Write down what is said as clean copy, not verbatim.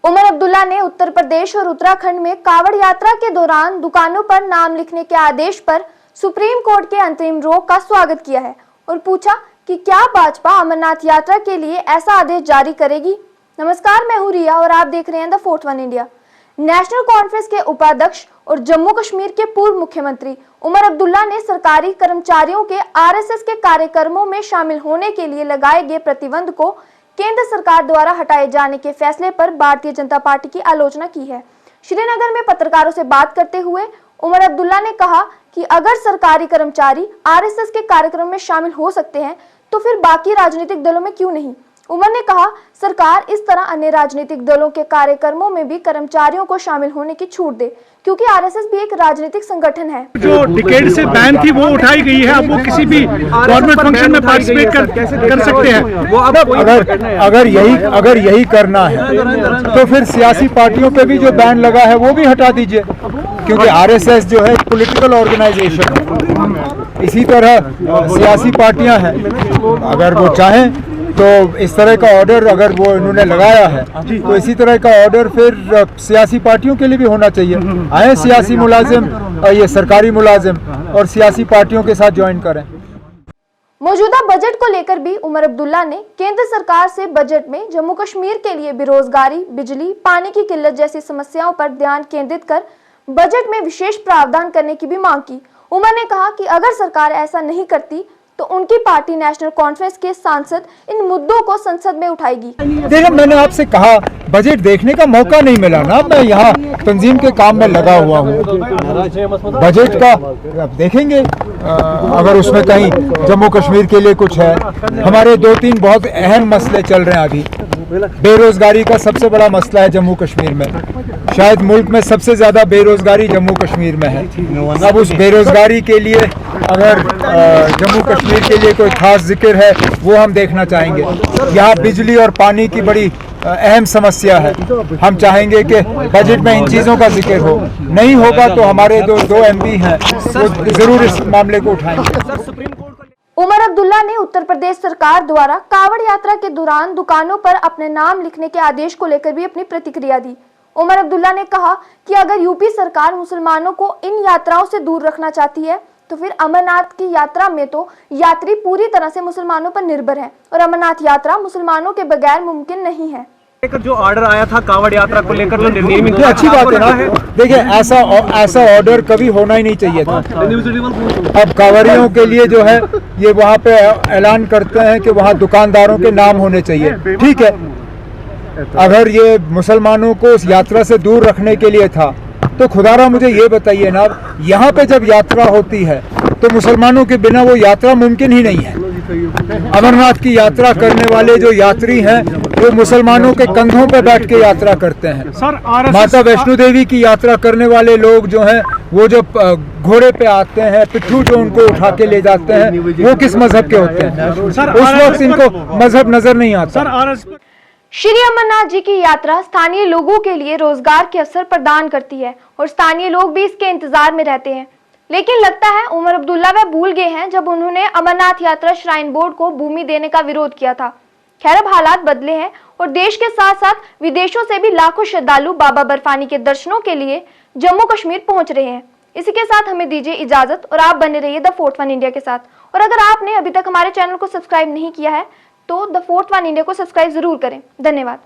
उमर अब्दुल्ला ने उत्तर प्रदेश और उत्तराखंड में कावड़ यात्रा के दौरान दुकानों पर नाम लिखने के आदेश पर सुप्रीम कोर्ट के अंतरिम रोक का स्वागत किया है और पूछा कि क्या भाजपा अमरनाथ यात्रा के लिए ऐसा आदेश जारी करेगी। नमस्कार, मैं हूं रिया और आप देख रहे हैं the fourth one India. National conference के उपाध्यक्ष और जम्मू कश्मीर के पूर्व मुख्यमंत्री उमर अब्दुल्ला ने सरकारी कर्मचारियों के आरएसएस के कार्यक्रमों में शामिल होने के लिए लगाए गए प्रतिबंध को केंद्र सरकार द्वारा हटाए जाने के फैसले पर भारतीय जनता पार्टी की आलोचना की है। श्रीनगर में पत्रकारों से बात करते हुए उमर अब्दुल्ला ने कहा कि अगर सरकारी कर्मचारी आरएसएस के कार्यक्रम में शामिल हो सकते हैं तो फिर बाकी राजनीतिक दलों में क्यों नहीं। उमर ने कहा सरकार इस तरह अन्य राजनीतिक दलों के कार्यक्रमों में भी कर्मचारियों को शामिल होने की छूट दे, क्योंकि आरएसएस भी एक राजनीतिक संगठन है। जो डिकेड से बैन थी वो उठाई गई है, अब वो किसी भी गवर्नमेंट फंक्शन में पार्टिसिपेट कर सकते हैं। वो अगर यही करना है तो फिर सियासी पार्टियों पे भी जो बैन लगा है वो भी हटा दीजिए, क्योंकि आरएसएस जो है पॉलिटिकल ऑर्गेनाइजेशन है। इसी तरह सियासी पार्टियां हैं, अगर वो चाहें तो इस तरह का ऑर्डर अगर वो इन्होंने लगाया है तो इसी तरह का ऑर्डर फिर सियासी पार्टियों के लिए भी होना चाहिए। आए सियासी मुलाजिम, ये सरकारी मुलाजिम और सियासी पार्टियों के साथ ज्वाइन करें। मौजूदा बजट को लेकर भी उमर अब्दुल्ला ने केंद्र सरकार से बजट में जम्मू कश्मीर के लिए बेरोजगारी, बिजली, पानी की किल्लत जैसी समस्याओं पर ध्यान केंद्रित कर बजट में विशेष प्रावधान करने की भी मांग की। उमर ने कहा कि अगर सरकार ऐसा नहीं करती तो उनकी पार्टी नेशनल कॉन्फ्रेंस के सांसद इन मुद्दों को संसद में उठाएगी। देखिए, मैंने आपसे कहा बजट देखने का मौका नहीं मिला ना, मैं यहाँ तंजीम के काम में लगा हुआ हूँ। बजट का अब देखेंगे, अगर उसमें कहीं जम्मू कश्मीर के लिए कुछ है। हमारे 2-3 बहुत अहम मसले चल रहे हैं अभी। बेरोजगारी का सबसे बड़ा मसला है जम्मू कश्मीर में, शायद मुल्क में सबसे ज्यादा बेरोजगारी जम्मू कश्मीर में है। अब उस बेरोजगारी के लिए अगर जम्मू कश्मीर के लिए कोई खास जिक्र है वो हम देखना चाहेंगे। यहाँ बिजली और पानी की बड़ी अहम समस्या है। हम चाहेंगे कि बजट में इन चीज़ों का जिक्र हो। नहीं होगा तो हमारे दो एमपी हैं वो जरूर इस मामले को उठाएंगे। उमर अब्दुल्ला ने उत्तर प्रदेश सरकार द्वारा कावड़ यात्रा के दौरान दुकानों पर अपने नाम लिखने के आदेश को लेकर भी अपनी प्रतिक्रिया दी। उमर अब्दुल्ला ने कहा कि अगर यूपी सरकार मुसलमानों को इन यात्राओं से दूर रखना चाहती है तो फिर अमरनाथ की यात्रा में तो यात्री पूरी तरह से मुसलमानों पर निर्भर है और अमरनाथ यात्रा मुसलमानों के बगैर मुमकिन नहीं है। जो ऑर्डर आया था कावड़ यात्रा को लेकर जो निर्णय, अच्छी बात है ना। देखिए, ऐसा ऑर्डर कभी होना ही नहीं चाहिए था। अब कांवड़ियों के लिए जो है ये वहाँ पे ऐलान करते हैं कि वहाँ दुकानदारों के नाम होने चाहिए। ठीक है, अगर ये मुसलमानों को उस यात्रा से दूर रखने के लिए था तो खुदारा मुझे ये बताइए ना, यहाँ पे जब यात्रा होती है तो मुसलमानों के बिना वो यात्रा मुमकिन ही नहीं है। अमरनाथ की यात्रा करने वाले जो यात्री हैं वो मुसलमानों के कंधों पर बैठ के यात्रा करते हैं। माता वैष्णो देवी की यात्रा करने वाले लोग जो हैं वो जो घोड़े पे आते हैं, पिट्ठू जो उनको उठा के ले जाते हैं, वो किस मजहब के होते हैं? उस वक्त इनको मजहब नजर नहीं आता। श्री अमरनाथ जी की यात्रा स्थानीय लोगों के लिए रोजगार के अवसर प्रदान करती है और स्थानीय लोग भी इसके इंतजार में रहते हैं। लेकिन लगता है उमर अब्दुल्ला वह भूल गए हैं जब उन्होंने अमरनाथ यात्रा श्राइन बोर्ड को भूमि देने का विरोध किया था। खैर, अब हालात बदले हैं और देश के साथ साथ विदेशों से भी लाखों श्रद्धालु बाबा बर्फानी के दर्शनों के लिए जम्मू कश्मीर पहुंच रहे हैं। इसी के साथ हमें दीजिए इजाजत और आप बने रहिए द फोर्थ वन इंडिया के साथ। और अगर आपने अभी तक हमारे चैनल को सब्सक्राइब नहीं किया है तो द फोर्थ वन इंडिया को सब्सक्राइब जरूर करें। धन्यवाद।